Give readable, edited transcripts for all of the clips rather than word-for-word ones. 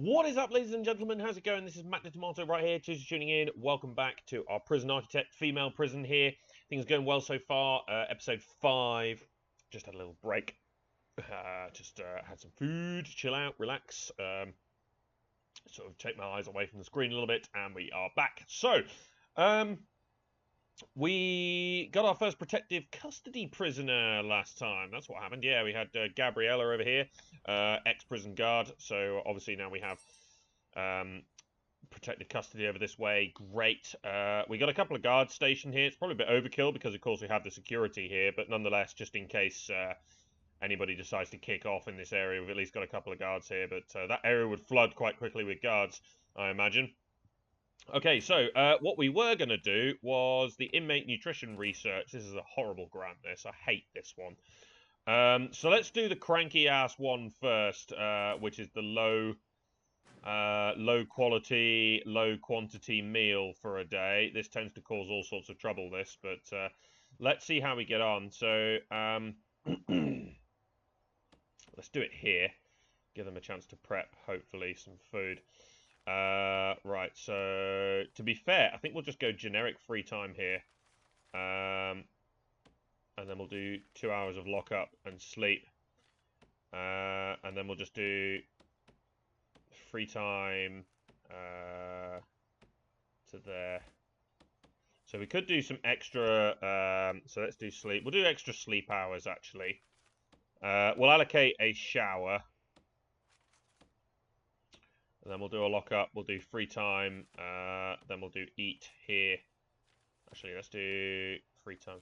What is up, ladies and gentlemen? How's it going? This is Matt the Tomato right here. Cheers for tuning in. Welcome back to our prison architect, female prison here. Things going well so far. Episode 5. Just had a little break. Just had some food, chill out, relax. Sort of take my eyes away from the screen a little bit, and we are back. So, we got our first protective custody prisoner last time. That's what happened. Yeah, we had Gabriella over here, ex-prison guard. So obviously now we have protective custody over this way. Great. We got a couple of guards stationed here. It's probably a bit overkill because, of course, we have the security here. But nonetheless, just in case anybody decides to kick off in this area, we've at least got a couple of guards here. But that area would flood quite quickly with guards, I imagine. Okay, so what we were going to do was the inmate nutrition research. This is a horrible grant, this. I hate this one. So let's do the cranky ass one first, which is the low quality, low quantity meal for a day. This tends to cause all sorts of trouble, this, but let's see how we get on. So let's do it here. Give them a chance to prep, hopefully, some food. Right, so to be fair, I think we'll just go generic free time here. And then we'll do 2 hours of lockup and sleep. And then we'll just do free time to there. So we could do some extra, so let's do sleep. We'll do extra sleep hours, actually. We'll allocate a shower. And then we'll do a lockup, we'll do free time, then we'll do eat here. Actually, let's do free time,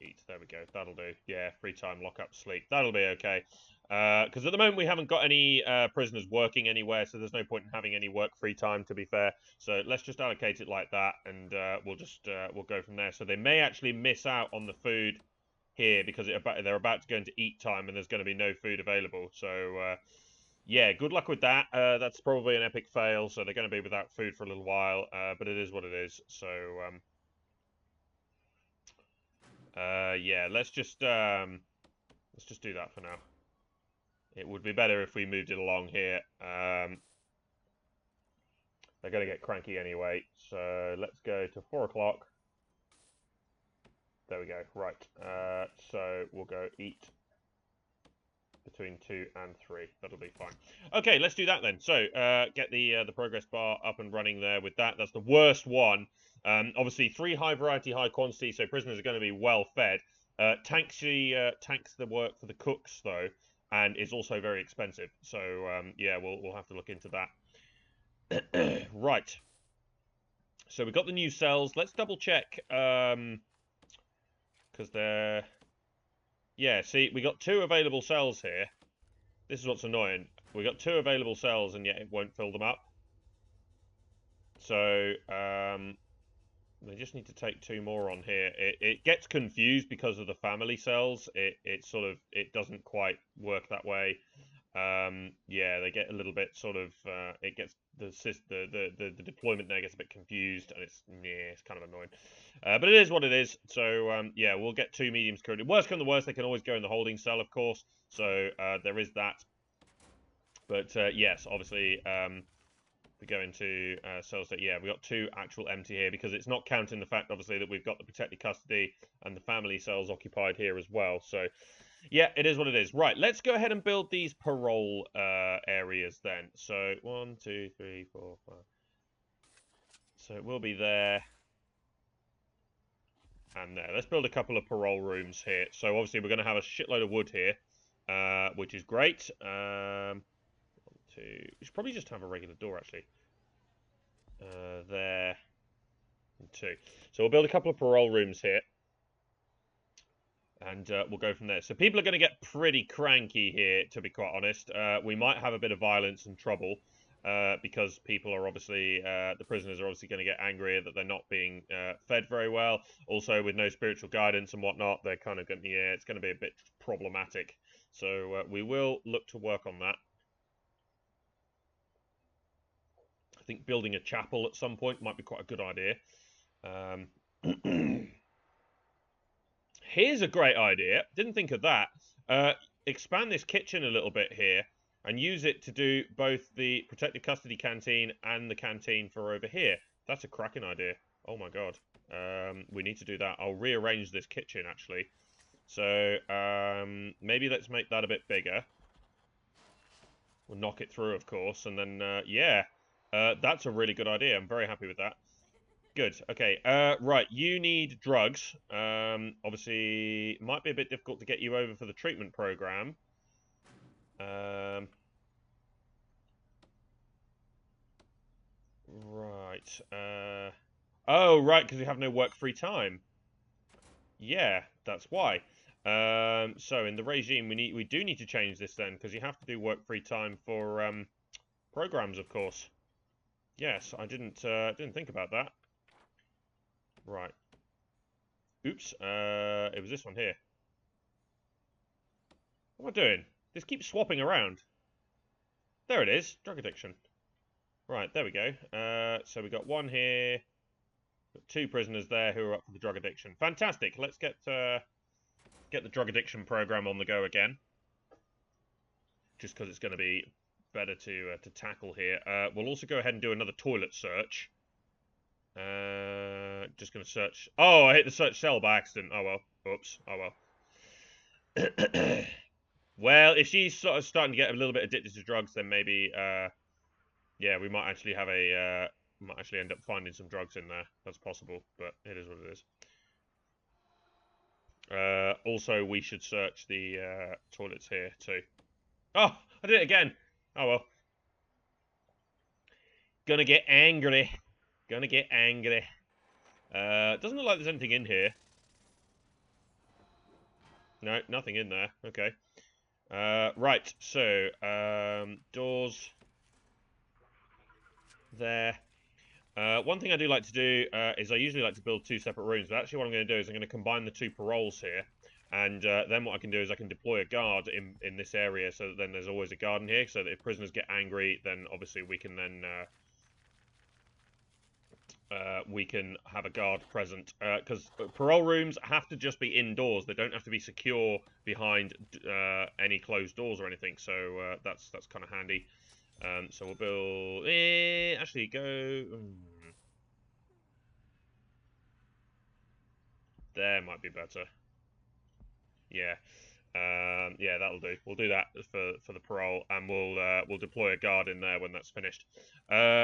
eat. There we go, that'll do. Yeah, free time, lockup, sleep. That'll be okay. Because at the moment we haven't got any prisoners working anywhere, so there's no point in having any work free time, to be fair. So let's just allocate it like that, and we'll go from there. So they may actually miss out on the food here, because they're about to go into eat time, and there's going to be no food available. So... yeah, good luck with that. That's probably an epic fail, so they're going to be without food for a little while, but it is what it is. So, yeah, let's just do that for now. It would be better if we moved it along here. They're going to get cranky anyway, so let's go to 4 o'clock. There we go. Right. So we'll go eat between 2 and 3. That'll be fine. Okay, let's do that then. So, get the progress bar up and running there with that. That's the worst one. Obviously, 3 high variety, high quantity, so prisoners are going to be well fed. Tanks the work for the cooks, though, and is also very expensive. So, yeah, we'll have to look into that. Right. So, we've got the new cells. Let's double check, because they're... yeah, see, we got 2 available cells here. This is what's annoying. We got 2 available cells, and yet it won't fill them up. So, they just need to take 2 more on here. It gets confused because of the family cells. It doesn't quite work that way. Yeah, they get a little bit sort of, it gets, the deployment there gets a bit confused, and it's kind of annoying. But it is what it is. So, yeah, we'll get 2 medium security. Worst come to worst, they can always go in the holding cell, of course. So, there is that. But, yes, obviously, we go into cells that, yeah, we got 2 actual empty here, because it's not counting the fact, obviously, that we've got the protected custody and the family cells occupied here as well. So, yeah, it is what it is. Right, let's go ahead and build these parole areas then. So, 1, 2, 3, 4, 5. So it will be there and there. Let's build a couple of parole rooms here. So obviously we're going to have a shitload of wood here, which is great. 1, 2. We should probably just have a regular door, actually. There. And 2. So we'll build a couple of parole rooms here. And we'll go from there. So people are going to get pretty cranky here, to be quite honest. We might have a bit of violence and trouble, because people are obviously, the prisoners are obviously going to get angry that they're not being fed very well. Also, with no spiritual guidance and whatnot, they're kind of going to, yeah, it's going to be a bit problematic. So we will look to work on that. I think building a chapel at some point might be quite a good idea. Here's a great idea. Didn't think of that. Expand this kitchen a little bit here, and use it to do both the protective custody canteen and the canteen for over here. That's a cracking idea. Oh my god. We need to do that. I'll rearrange this kitchen, actually. So, maybe let's make that a bit bigger. We'll knock it through, of course, and then, yeah. That's a really good idea. I'm very happy with that. Good. Okay. Right. You need drugs. Obviously, might be a bit difficult to get you over for the treatment program. Right. Oh, right, because you have no work-free time. Yeah, that's why. So in the regime, we do need to change this then, because you have to do work-free time for programs, of course. Yes, I didn't think about that. Right. Oops. It was this one here. What am I doing? This keeps swapping around. There it is. Drug addiction. Right, there we go. So we got one here. Got 2 prisoners there who are up for the drug addiction. Fantastic. Let's get the drug addiction program on the go again. Just because it's going to be better to tackle here. We'll also go ahead and do another toilet search. Just going to search. Oh, I hit the search cell by accident. Oh well. Oops. Oh well. Well, if she's sort of starting to get a little bit addicted to drugs, then maybe, yeah, we might actually have might actually end up finding some drugs in there. That's possible, but it is what it is. Also, we should search the toilets here too. Oh, I did it again. Oh well. Gonna get angry. Gonna get angry. Doesn't look like there's anything in here. No, nothing in there. Okay. Right, so, doors there. One thing I do like to do is I usually like to build 2 separate rooms, but actually what I'm going to do is I'm going to combine the 2 paroles here, and then what I can do is I can deploy a guard in this area, so that then there's always a guard in here, so that if prisoners get angry, then obviously we can then have a guard present, because parole rooms have to just be indoors. They don't have to be secure behind any closed doors or anything. So that's kind of handy. So we'll build. Actually, go. There might be better. Yeah. Yeah, that'll do. We'll do that for the parole, and we'll deploy a guard in there when that's finished.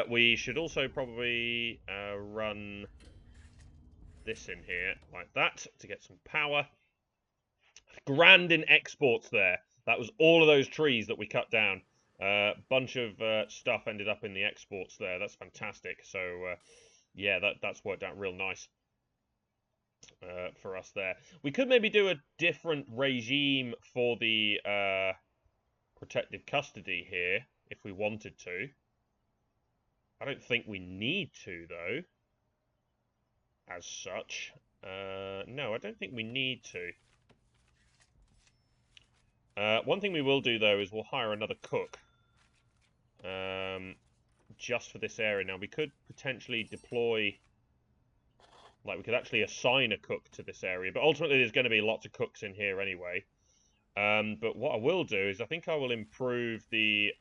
We should also probably run this in here like that to get some power. Grand in exports there. That was all of those trees that we cut down. Bunch of stuff ended up in the exports there. That's fantastic. So yeah, that's worked out real nice. For us there. We could maybe do a different regime for the protective custody here, if we wanted to. I don't think we need to, though, as such. No, I don't think we need to. One thing we will do, though, is we'll hire another cook. Just for this area. Now, we could potentially deploy... Like, we could actually assign a cook to this area. But ultimately, there's going to be lots of cooks in here anyway. But what I will do is I think I will improve the...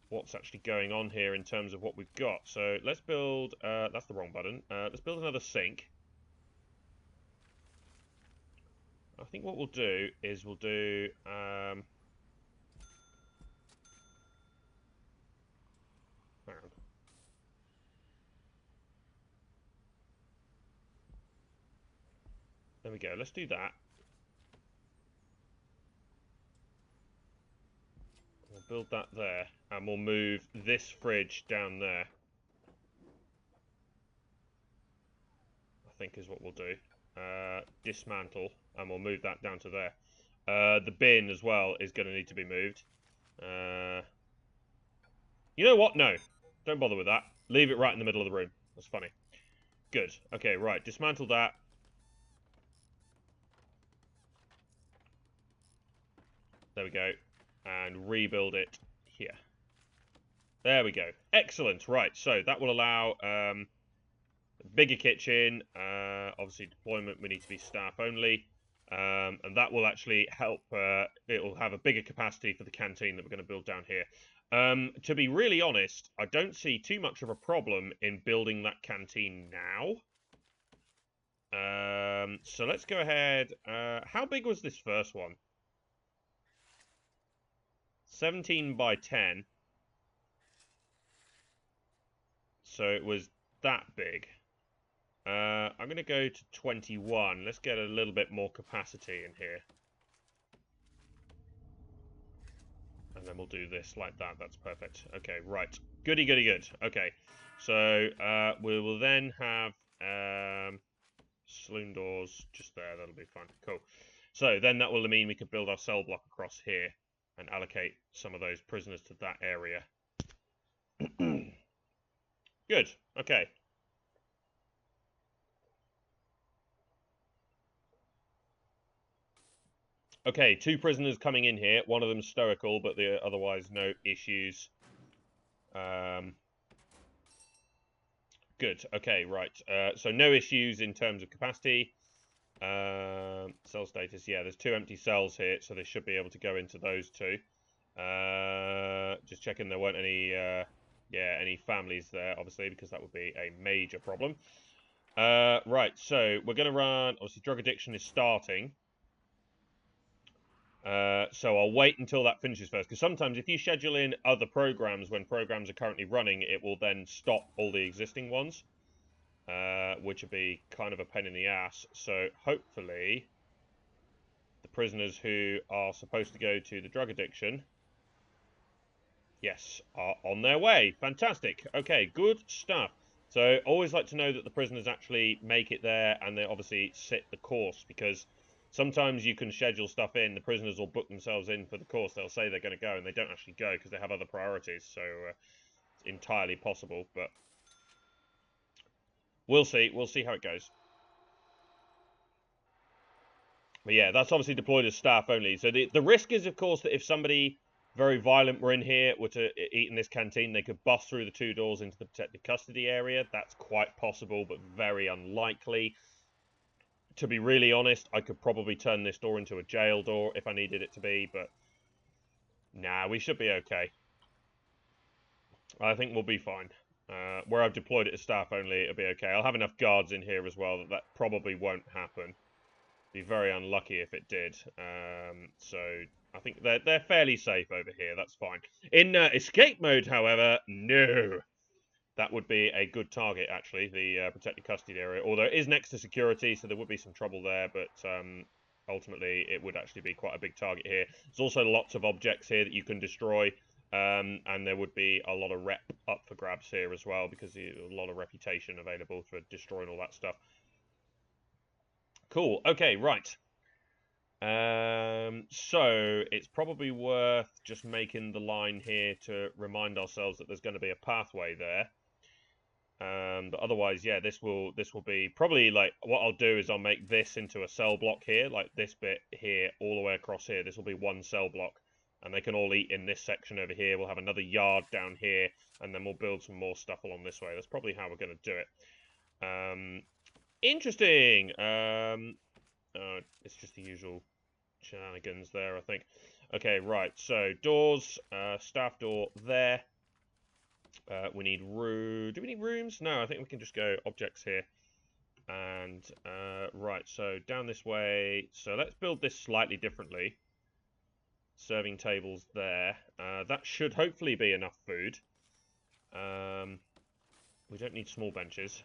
what's actually going on here in terms of what we've got. So let's build... that's the wrong button. Let's build another sink. I think what we'll do is we'll do... hang on. There we go. Let's do that. We'll build that there, and we'll move this fridge down there. I think is what we'll do. Dismantle, and we'll move that down to there. The bin as well is going to need to be moved. You know what? No. Don't bother with that. Leave it right in the middle of the room. That's funny. Good. Okay, right. Dismantle that. There we go. And rebuild it here. There we go. Excellent. Right, so that will allow bigger kitchen. Obviously, deployment, we need to be staff only. And that will actually help. It will have a bigger capacity for the canteen that we're going to build down here. To be really honest, I don't see too much of a problem in building that canteen now. So let's go ahead. How big was this first one? 17 by 10. So it was that big. I'm going to go to 21. Let's get a little bit more capacity in here. And then we'll do this like that. That's perfect. Okay, right. Goody, goody, good. Okay. So we will then have saloon doors just there. That'll be fine. Cool. So then that will mean we could build our cell block across here and allocate some of those prisoners to that area. Good. Okay. Okay, 2 prisoners coming in here. One of them stoical, but the otherwise no issues. Good. Okay, right. So no issues in terms of capacity. Cell status. Yeah, there's 2 empty cells here, so they should be able to go into those 2. Just checking there weren't any, any families there, obviously, because that would be a major problem. Right, so we're going to run. Obviously, drug addiction is starting. So I'll wait until that finishes first, because sometimes if you schedule in other programs when programs are currently running, it will then stop all the existing ones, which would be kind of a pain in the ass. So hopefully the prisoners who are supposed to go to the drug addiction, yes, are on their way. Fantastic. Okay, good stuff. So always like to know that the prisoners actually make it there and they obviously sit the course, because sometimes you can schedule stuff in, the prisoners will book themselves in for the course, they'll say they're going to go, and they don't actually go because they have other priorities, so it's entirely possible, but we'll see how it goes. But yeah, that's obviously deployed as staff only, so the risk is, of course, that if somebody very violent were in here, were to eat in this canteen, they could bust through the 2 doors into the protected custody area. That's quite possible, but very unlikely. To be really honest, I could probably turn this door into a jail door if I needed it to be, but nah, we should be okay. I think we'll be fine. Where I've deployed it as staff only, it'll be okay. I'll have enough guards in here as well that probably won't happen. Be very unlucky if it did. So I think they're fairly safe over here. That's fine. In escape mode, however, no. That would be a good target, actually, the protected custody area. Although it is next to security, so there would be some trouble there, but ultimately it would actually be quite a big target here. There's also lots of objects here that you can destroy, and there would be a lot of rep up for grabs here as well, because there's a lot of reputation available for destroying all that stuff. Cool. Okay, right. So it's probably worth just making the line here to remind ourselves that there's going to be a pathway there. But otherwise, yeah, this will be probably like what I'll do is I'll make this into a cell block here, like this bit here, all the way across here. This will be one cell block, and they can all eat in this section over here. We'll have another yard down here, and then we'll build some more stuff along this way. That's probably how we're going to do it. Interesting. It's just the usual shenanigans there, I think. Okay, right. So doors, staff door there. We need room. Do we need rooms? No, I think we can just go objects here. And right, so down this way. So let's build this slightly differently. Serving tables there. That should hopefully be enough food. We don't need small benches.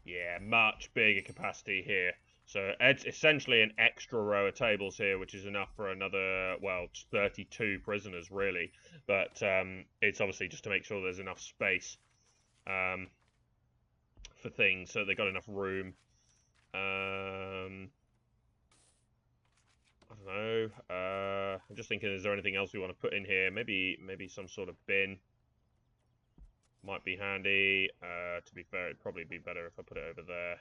Yeah, much bigger capacity here. So it's essentially an extra row of tables here, which is enough for another, well, 32 prisoners, really. But it's obviously just to make sure there's enough space for things, so they've got enough room. I don't know. I'm just thinking, is there anything else we want to put in here? Maybe some sort of bin might be handy. To be fair, it'd probably be better if I put it over there.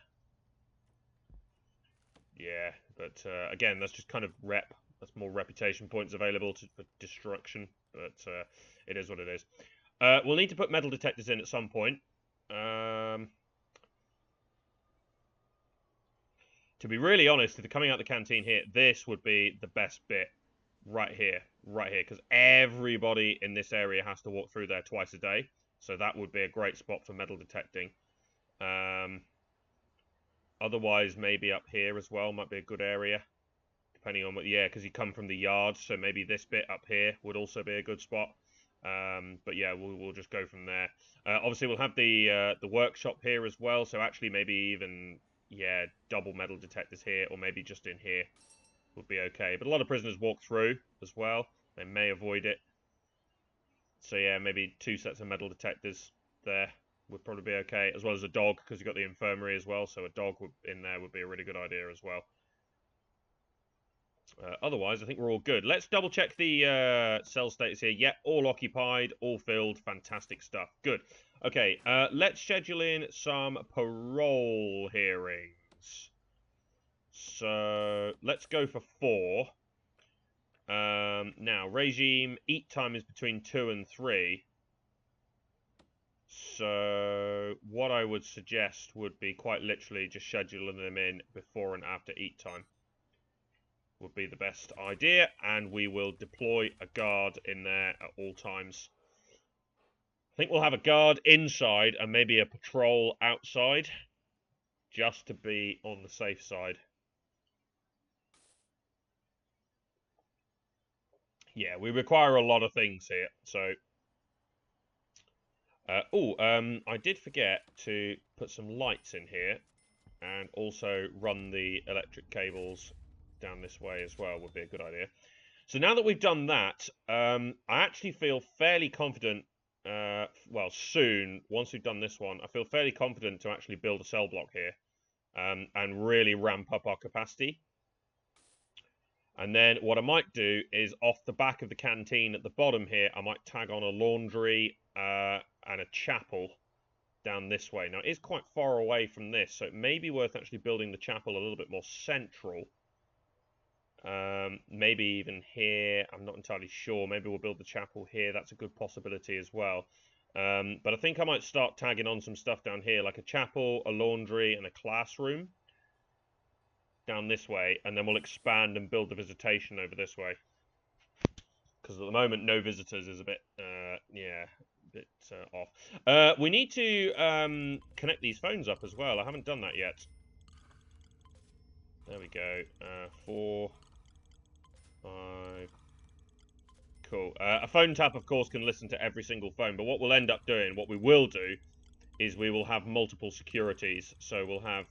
Yeah, but again, that's just kind of rep. That's more reputation points available for destruction. but it is what it is. We'll need to put metal detectors in at some point. To be really honest, if they're coming out the canteen here, this would be the best bit right here, because everybody in this area has to walk through there twice a day, so that would be a great spot for metal detecting. Otherwise, maybe up here as well might be a good area, depending on what. Yeah, because you come from the yard, so maybe this bit up here would also be a good spot. But yeah, we'll just go from there. Obviously, we'll have the workshop here as well, so actually maybe even, yeah, double metal detectors here, or maybe just in here would be okay. But a lot of prisoners walk through as well. They may avoid it. So yeah, maybe 2 sets of metal detectors there would probably be okay, as well as a dog, because you've got the infirmary as well, so a dog in there would be a really good idea as well. Otherwise, I think we're all good. Let's double check the cell status here. Yep, all occupied, all filled. Fantastic stuff. Good. Okay, let's schedule in some parole hearings. So let's go for 4. Now, regime eat time is between 2 and 3. So what I would suggest would be quite literally just scheduling them in before and after eat time. Would be the best idea, and we will deploy a guard in there at all times. I think we'll have a guard inside and maybe a patrol outside, just to be on the safe side. Yeah, we require a lot of things here, so... I did forget to put some lights in here, and also run the electric cables down this way as well would be a good idea. So now that we've done that, I actually feel fairly confident, well, soon, once we've done this one, I feel fairly confident to actually build a cell block here, and really ramp up our capacity. And then what I might do is off the back of the canteen at the bottom here, I might tag on a laundry and a chapel down this way. Now, it is quite far away from this, so it may be worth actually building the chapel a little bit more central. Maybe even here, I'm not entirely sure. Maybe we'll build the chapel here. That's a good possibility as well. But I think I might start tagging on some stuff down here, like a chapel, a laundry, and a classroom down this way, and then we'll expand and build the visitation over this way. Because at the moment, no visitors is a bit, yeah, a bit off. We need to connect these phones up as well. I haven't done that yet. There we go. 4, 5. Cool. A phone tap, of course, can listen to every single phone, but what we'll end up doing, what we will do, is we will have multiple securities. So we'll have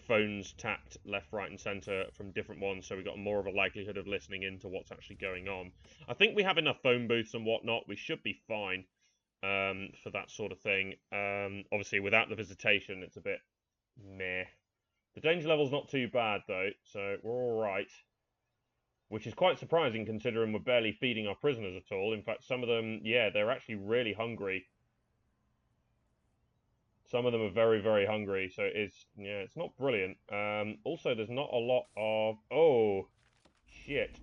phones tapped left, right, and centre from different ones, so we've got more of a likelihood of listening into what's actually going on. I think we have enough phone booths and whatnot. We should be fine for that sort of thing. Obviously, without the visitation, it's a bit meh. The danger level's not too bad, though, so we're all right. Which is quite surprising, considering we're barely feeding our prisoners at all. In fact, some of them, yeah, they're actually really hungry. Some of them are very, very hungry, so it's, yeah, it's not brilliant. Also, there's not a lot of... Oh, shit.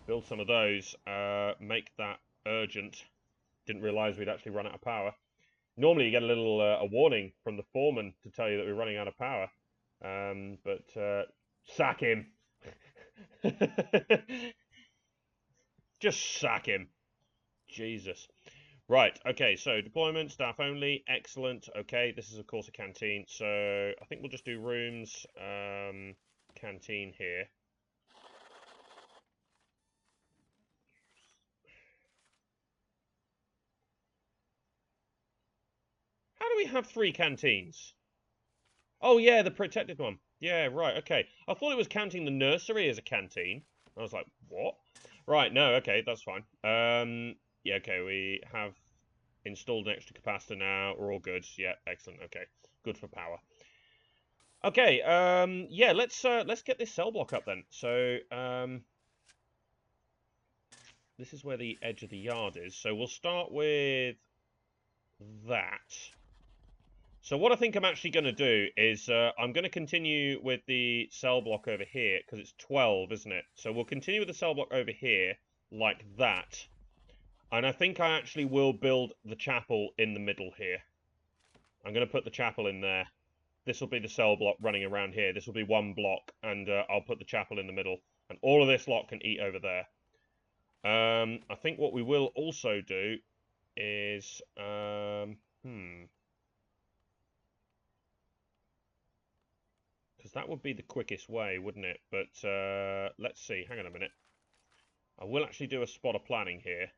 Build some of those. Make that urgent. Didn't realise we'd actually run out of power. Normally you get a little a warning from the foreman to tell you that we're running out of power. But sack him. Just sack him. Jesus. Right, okay, so deployment, staff only, excellent. Okay, this is of course a canteen, so I think we'll just do rooms, canteen here. How do we have 3 canteens? Oh yeah, the protected one. Yeah, right, okay. I thought it was counting the nursery as a canteen. I was like, what? Right, no, okay, that's fine. Yeah, okay, we have installed an extra capacitor now. We're all good. Yeah, excellent. Okay, good for power. Okay, yeah, let's get this cell block up then. So, this is where the edge of the yard is. So we'll start with that. So what I think I'm actually going to do is I'm going to continue with the cell block over here, because it's 12, isn't it? So we'll continue with the cell block over here, like that. And I think I actually will build the chapel in the middle here. I'm going to put the chapel in there. This will be the cell block running around here. This will be one block, and I'll put the chapel in the middle. And all of this lot can eat over there. I think what we will also do is... Because that would be the quickest way, wouldn't it? But let's see. Hang on a minute. I will actually do a spot of planning here.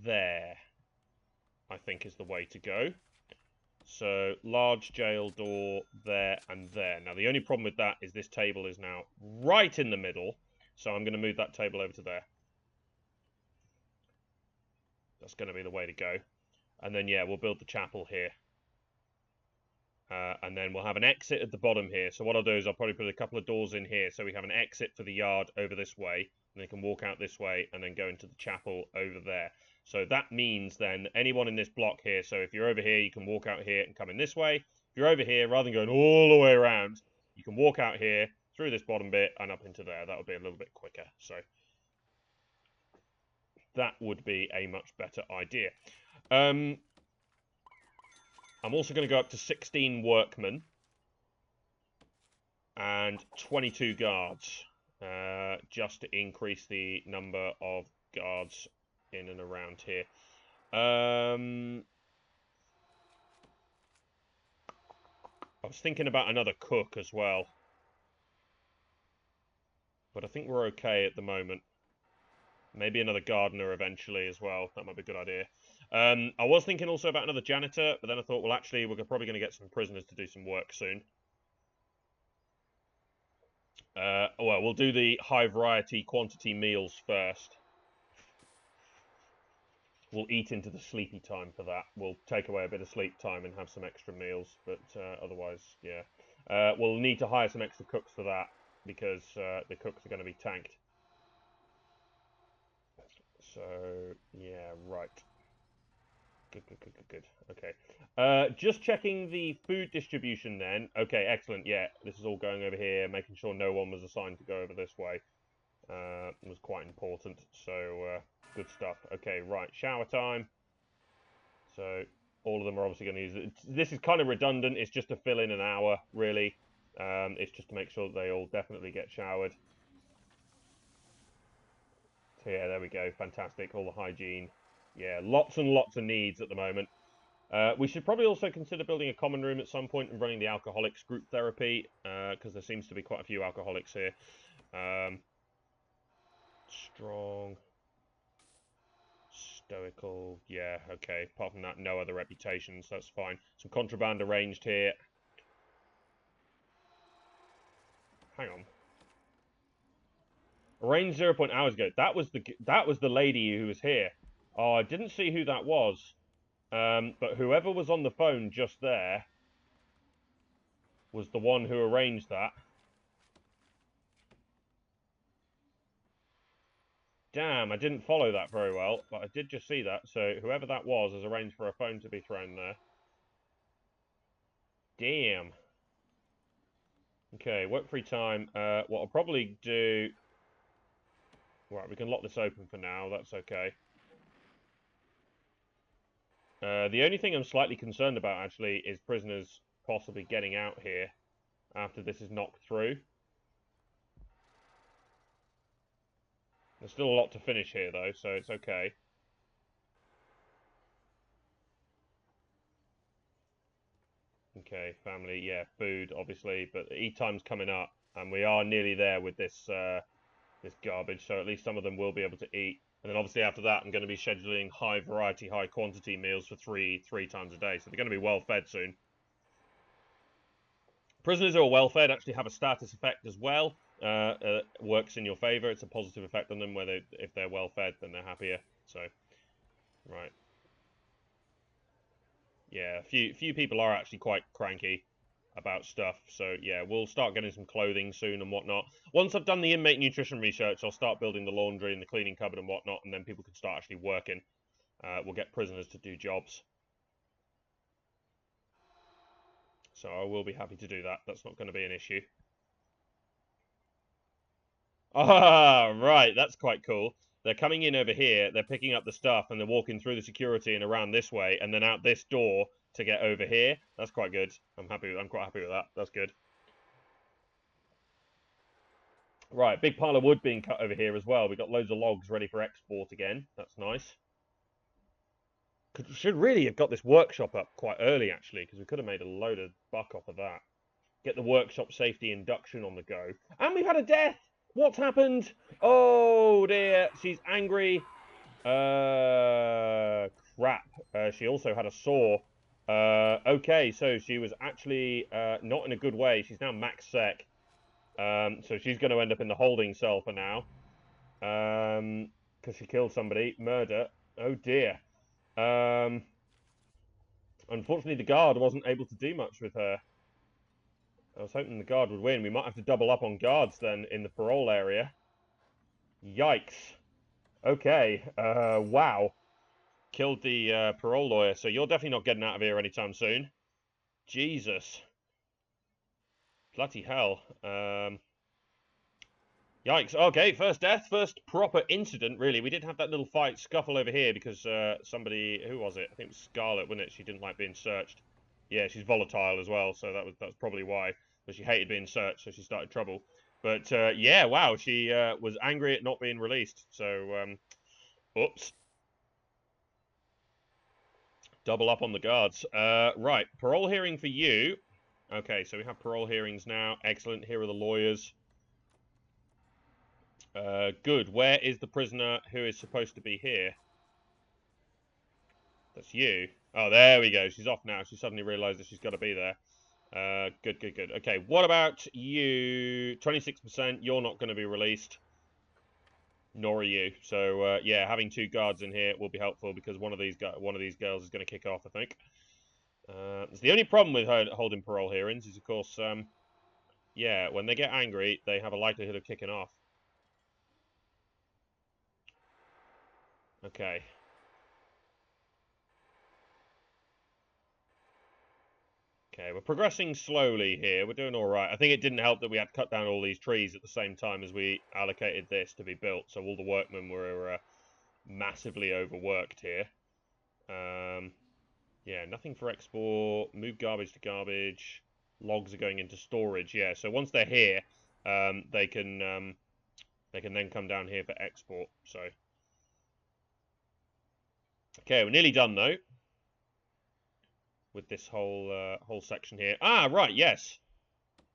There, I think, is the way to go. So, large jail door there and there. Now, the only problem with that is this table is now right in the middle. So I'm going to move that table over to there. That's going to be the way to go. And then, yeah, we'll build the chapel here. And then we'll have an exit at the bottom here. So what I'll do is I'll probably put a couple of doors in here. So we have an exit for the yard over this way. And they can walk out this way and then go into the chapel over there. So that means then anyone in this block here, so if you're over here, you can walk out here and come in this way. If you're over here, rather than going all the way around, you can walk out here, through this bottom bit, and up into there. That would be a little bit quicker. So that would be a much better idea. I'm also going to go up to 16 workmen and 22 guards, just to increase the number of guards in and around here. I was thinking about another cook as well, but I think we're okay at the moment. Maybe another gardener eventually as well. That might be a good idea. I was thinking also about another janitor, but then I thought, well, actually, we're probably going to get some prisoners to do some work soon. Well, we'll do the high variety quantity meals first. We'll eat into the sleepy time for that. We'll take away a bit of sleep time and have some extra meals, but otherwise, yeah. We'll need to hire some extra cooks for that, because the cooks are going to be tanked. So, yeah, right. Good. Okay. Just checking the food distribution then. Okay, excellent. Yeah, this is all going over here, making sure no one was assigned to go over this way. Was quite important. So, good stuff. Okay, right. Shower time. So, all of them are obviously going to use it. This is kind of redundant. It's just to fill in an hour, really. It's just to make sure that they all definitely get showered. So, yeah, there we go. Fantastic. All the hygiene. Yeah, lots and lots of needs at the moment. We should probably also consider building a common room at some point and running the alcoholics group therapy, because there seems to be quite a few alcoholics here. Strong. Stoical. Yeah, okay. Apart from that, no other reputations. That's fine. Some contraband arranged here. Hang on. Arranged 0 hours ago. That was the lady who was here. Oh, I didn't see who that was. But whoever was on the phone just there was the one who arranged that. Damn, I didn't follow that very well, but I did just see that. So whoever that was has arranged for a phone to be thrown there. Damn. Okay, work free time. What I'll probably do... Right, we can lock this open for now. That's okay. The only thing I'm slightly concerned about, actually, is prisoners possibly getting out here after this is knocked through. There's still a lot to finish here, though, so it's okay. Okay, family, yeah, food, obviously, but eat time's coming up, and we are nearly there with this this garbage, so at least some of them will be able to eat. And then obviously after that, I'm going to be scheduling high variety, high quantity meals for three times a day, so they're going to be well fed soon. Prisoners who are well fed actually have a status effect as well. Works in your favour. It's a positive effect on them. If they're well fed, then they're happier. So, right. Yeah, a few people are actually quite cranky. about stuff. So yeah, we'll start getting some clothing soon and whatnot. Once I've done the inmate nutrition research, I'll start building the laundry and the cleaning cupboard and whatnot, and then people can start actually working. We'll get prisoners to do jobs. So I will be happy to do that. That's not going to be an issue. Ah, right. That's quite cool. They're coming in over here, they're picking up the stuff, and they're walking through the security and around this way, and then out this door to get over here. That's quite good. I'm quite happy with that. That's good. Right, big pile of wood being cut over here as well. We've got loads of logs ready for export again. That's nice. Should really have got this workshop up quite early, actually, because we could have made a load of buck off of that. Get the workshop safety induction on the go. And we've had a death! What's happened? Oh, dear. She's angry. Crap. She also had a saw. Okay, so she was actually not in a good way. She's now max sec. So she's going to end up in the holding cell for now. Because she killed somebody. Murder. Oh, dear. Unfortunately, the guard wasn't able to do much with her. I was hoping the guard would win. We might have to double up on guards then in the parole area. Yikes. Okay. Wow. Killed the parole lawyer, so you're definitely not getting out of here anytime soon. Jesus. Bloody hell. Yikes. Okay, first death, first proper incident, really. We did have that little fight scuffle over here because somebody... Who was it? I think it was Scarlet, wasn't it? She didn't like being searched. Yeah, she's volatile as well, so that's probably why. But she hated being searched, so she started trouble. But, yeah, wow, she was angry at not being released. So, oops. Double up on the guards. Right, parole hearing for you. Okay, so we have parole hearings now. Excellent. Here are the lawyers. Good. Where is the prisoner who is supposed to be here? That's you. Oh, there we go. She's off now. She suddenly realised that she's got to be there. Good, good, good. Okay, what about you? 26%. You're not going to be released. Nor are you. So, yeah, having two guards in here will be helpful because one of these girls is going to kick off, I think. It's the only problem with holding parole hearings is, of course, yeah, when they get angry, they have a likelihood of kicking off. Okay. Okay, we're progressing slowly here. We're doing all right. I think it didn't help that we had to cut down all these trees at the same time as we allocated this to be built. So all the workmen were massively overworked here. Yeah, nothing for export. Move garbage to garbage. Logs are going into storage. Yeah, so once they're here, they can then come down here for export. So, okay, we're nearly done though with this whole section here. Ah, right, yes.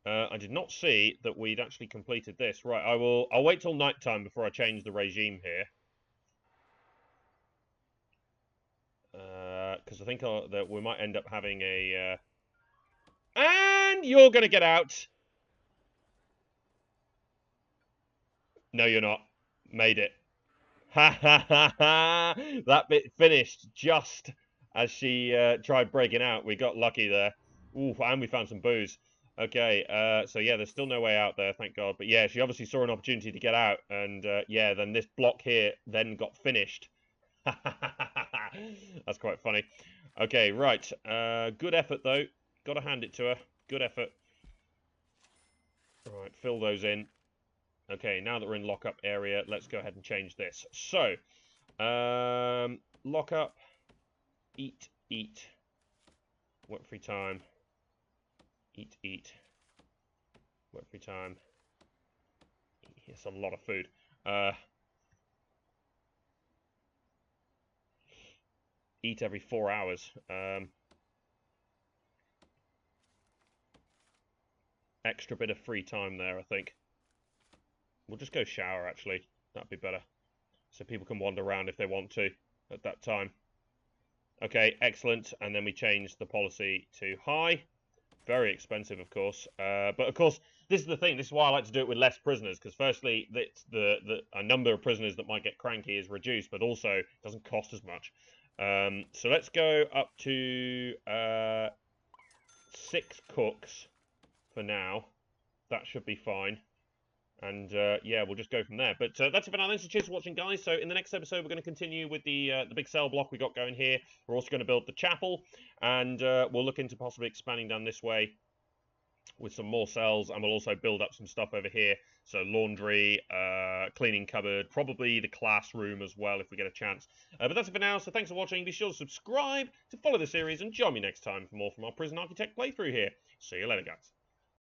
I did not see that we'd actually completed this. Right, I'll wait till nighttime before I change the regime here. Because I think that we might end up having a... And you're going to get out. No, you're not. Made it. Ha ha ha ha! That bit finished just as she tried breaking out. We got lucky there. Ooh, and we found some booze. Okay, so yeah, there's still no way out there, thank God. But yeah, she obviously saw an opportunity to get out, and yeah, then this block here then got finished. That's quite funny. Okay, right. Good effort, though. Got to hand it to her. Good effort. Right, fill those in. Okay, now that we're in lockup area, let's go ahead and change this. So, lockup, eat, eat, work free time, eat, eat, work free time. It's a lot of food. Eat every 4 hours. Extra bit of free time there, I think. We'll just go shower, actually. That'd be better. So people can wander around if they want to at that time. Okay, excellent. And then we change the policy to high. Very expensive, of course. But, of course, this is the thing. This is why I like to do it with less prisoners. Because, firstly, a number of prisoners that might get cranky is reduced. But also, it doesn't cost as much. So let's go up to 6 cooks for now. That should be fine. And yeah, we'll just go from there. But that's it for now then. So cheers for watching, guys. So in the next episode, we're going to continue with the big cell block we got going here. We're also going to build the chapel, and we'll look into possibly expanding down this way with some more cells, and we'll also build up some stuff over here. So laundry, cleaning cupboard, probably the classroom as well if we get a chance. But that's it for now. So thanks for watching. Be sure to subscribe to follow the series, and join me next time for more from our Prison Architect playthrough here. See you later, guys.